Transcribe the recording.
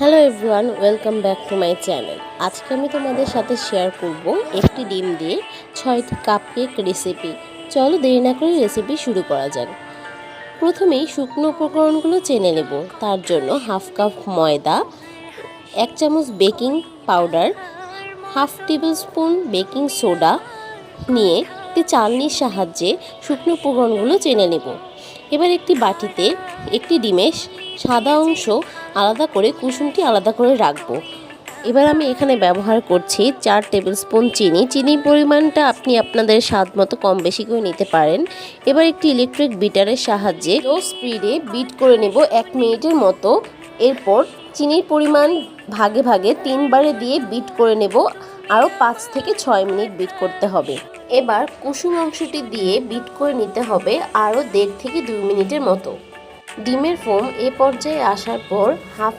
Hello everyone, welcome back to my channel. আজকে আমি তোমাদের সাথে শেয়ার করব একটি ডিম দিয়ে 6টি কাপকেক রেসিপি। চলো দেরি না করে রেসিপি শুরু করা যাক। প্রথমেই শুকনো উপকরণগুলো চেনে নেব। তার জন্য হাফ কাপ ময়দা, 1 চামচ baking powder, half table spoon baking soda নিয়ে একটি চালনির সাহায্যে শুকনো উপকরণগুলো চেনে নেব। এবার একটি বাটিতে একটি ডিমের সাদা অংশ আলাদা করে কুসুমটি আলাদা করে রাখবো। এবার আমি এখানে ব্যবহার করছি 4 টেবিল স্পুন চিনি। চিনির পরিমাণটা আপনি আপনাদের স্বাদ মতো কম বেশি করে নিতে পারেন। এবার একটি ইলেকট্রিক বিটারের সাহায্যে লো স্পিডে বিট করে নেব 1 মিনিটের মতো। এরপর চিনির পরিমাণ ভাগে ভাগে 3 বারে দিয়ে বিট করে নেব। আরও 5 থেকে 6 মিনিট বিট করতে হবে। এবার কুসুম অংশটি দিয়ে বিট করে নিতে হবে আরও 1.5 থেকে 2 মিনিটের মতো। ডিমের ফোম এ পর্যায়ে আসার পর হাফ